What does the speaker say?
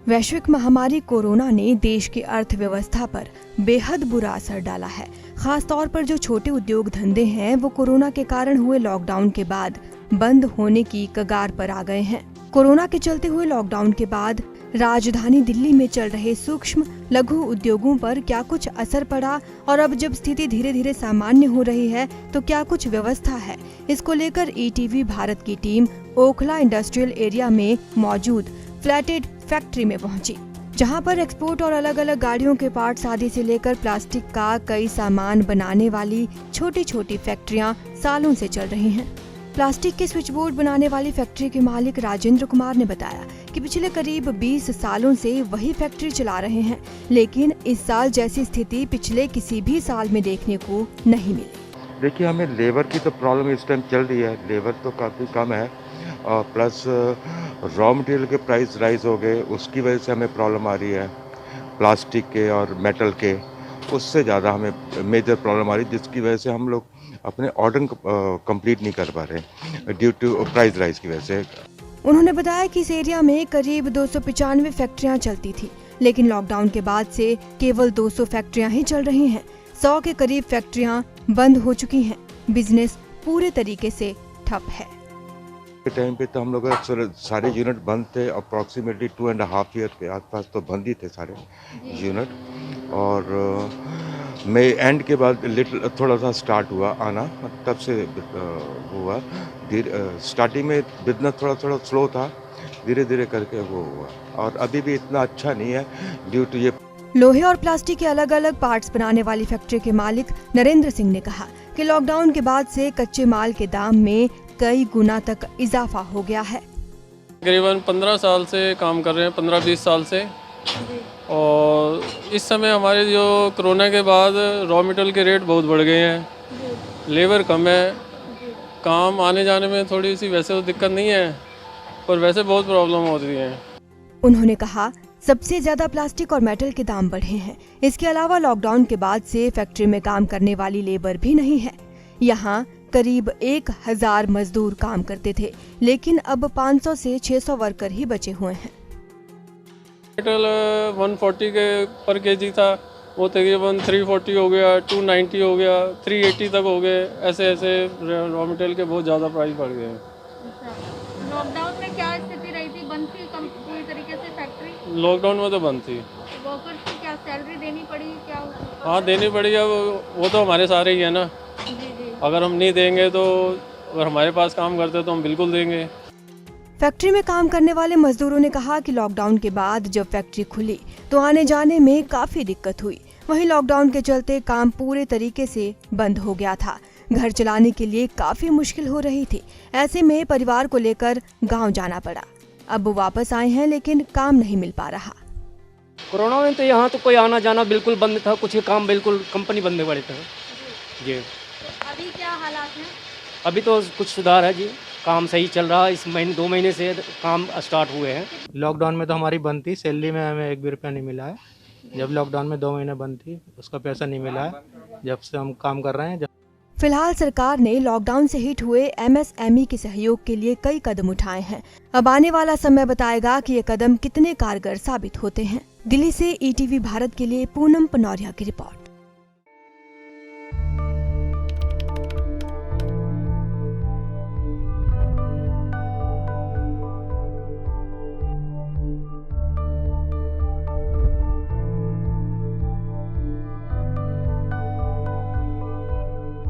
वैश्विक महामारी कोरोना ने देश की अर्थव्यवस्था पर बेहद बुरा असर डाला है। खास तौर पर जो छोटे उद्योग धंधे हैं वो कोरोना के कारण हुए लॉकडाउन के बाद बंद होने की कगार पर आ गए हैं। कोरोना के चलते हुए लॉकडाउन के बाद राजधानी दिल्ली में चल रहे सूक्ष्म लघु उद्योगों पर क्या कुछ असर पड़ा और अब जब स्थिति धीरे धीरे सामान्य हो रही है तो क्या कुछ व्यवस्था है, इसको लेकर ईटीवी भारत की टीम ओखला इंडस्ट्रियल एरिया में मौजूद फ्लैटेड फैक्ट्री में पहुंची, जहां पर एक्सपोर्ट और अलग अलग गाड़ियों के पार्ट्स आदि से लेकर प्लास्टिक का कई सामान बनाने वाली छोटी छोटी फैक्ट्रियां सालों से चल रही हैं। प्लास्टिक के स्विच बोर्ड बनाने वाली फैक्ट्री के मालिक राजेंद्र कुमार ने बताया कि पिछले करीब 20 सालों से वही फैक्ट्री चला रहे हैं, लेकिन इस साल जैसी स्थिति पिछले किसी भी साल में देखने को नहीं मिली। देखिए, हमें लेबर की तो प्रॉब्लम इस टाइम चल रही है, लेबर तो काफ़ी कम है और प्लस रॉ मटेरियल के प्राइस राइज हो गए, उसकी वजह से हमें प्रॉब्लम आ रही है। प्लास्टिक के और मेटल के उससे ज़्यादा हमें मेजर प्रॉब्लम आ रही है, जिसकी वजह से हम लोग अपने ऑर्डर कंप्लीट नहीं कर पा रहे ड्यू टू प्राइस राइज की वजह से। उन्होंने बताया कि इस एरिया में करीब 295 फैक्ट्रियां चलती थी, लेकिन लॉकडाउन के बाद से केवल 200 फैक्ट्रियां ही चल रही हैं। 100 के करीब फैक्ट्रियां बंद हो चुकी हैं। बिजनेस पूरे तरीके से ठप है। टाइम पे तो हम लोग सारे यूनिट बंद थे, अप्रॉक्सीमेटली 2.5 ईयर के आसपास तो बंद ही थे सारे यूनिट। और मई एंड के बाद थोड़ा सा स्टार्ट हुआ आना, तब से हुआ। स्टार्टिंग में बिजनेस थोड़ा स्लो था, धीरे धीरे करके वो हुआ और अभी भी इतना अच्छा नहीं है ड्यू टू ये। लोहे और प्लास्टिक के अलग अलग पार्ट्स बनाने वाली फैक्ट्री के मालिक नरेंद्र सिंह ने कहा कि लॉकडाउन के बाद से कच्चे माल के दाम में कई गुना तक इजाफा हो गया है। करीबन 15 साल से काम कर रहे हैं, 15-20 साल से। और इस समय हमारे जो कोरोना के बाद रॉ मटेरियल के रेट बहुत बढ़ गए हैं, लेबर कम है, काम आने जाने में थोड़ी सी वैसे तो दिक्कत नहीं है, पर वैसे बहुत प्रॉब्लम हो रही है। उन्होंने कहा सबसे ज्यादा प्लास्टिक और मेटल के दाम बढ़े हैं। इसके अलावा लॉकडाउन के बाद से फैक्ट्री में काम करने वाली लेबर भी नहीं है। यहाँ करीब 1000 मजदूर काम करते थे, लेकिन अब 500 से 600 वर्कर ही बचे हुए हैं। मेटल 140 के पर केजी था, वो तकरीबन 340 हो गया, 290 हो गया, 380 तक हो गए। ऐसे रॉ मटेरियल के बहुत ज़्यादा प्राइस बढ़ गए हैं। लॉकडाउन में क्या स्थिति रही थी? बंद थी पूरी तरीके से फैक्ट्री? लॉकडाउन में तो बंद थी। वर्कर्स को क्या सैलरी देनी पड़ी? क्या? हाँ, देनी पड़ी। अब वो तो हमारे सारे ही है ना। जी। अगर हम नहीं देंगे तो, अगर हमारे पास काम करते तो हम बिल्कुल देंगे। फैक्ट्री में काम करने वाले मजदूरों ने कहा कि लॉकडाउन के बाद जब फैक्ट्री खुली तो आने जाने में काफी दिक्कत हुई। वहीं लॉकडाउन के चलते काम पूरे तरीके से बंद हो गया था। घर चलाने के लिए काफी मुश्किल हो रही थी। ऐसे में परिवार को लेकर गांव जाना पड़ा। अब वो वापस आए हैं, लेकिन काम नहीं मिल पा रहा। कोरोना में तो यहाँ तो कोई आना जाना बिल्कुल बंद था, कुछ काम बिल्कुल कंपनी बंद पड़े थे जी। अभी क्या हालात हैं? अभी तो कुछ सुधार है जी, काम सही चल रहा है। इस महीने 2 महीने से काम स्टार्ट हुए हैं। लॉकडाउन में तो हमारी बंद थी, सैलरी में हमें 1 भी रुपया नहीं मिला है। जब लॉकडाउन में 2 महीने बंद थी, उसका पैसा नहीं मिला है जब से हम काम कर रहे हैं। फिलहाल सरकार ने लॉकडाउन से हिट हुए एमएसएमई के सहयोग के लिए कई कदम उठाए हैं। अब आने वाला समय बताएगा कि ये कदम कितने कारगर साबित होते हैं। दिल्ली से ईटीवी भारत के लिए पूनम पनौरिया की रिपोर्ट।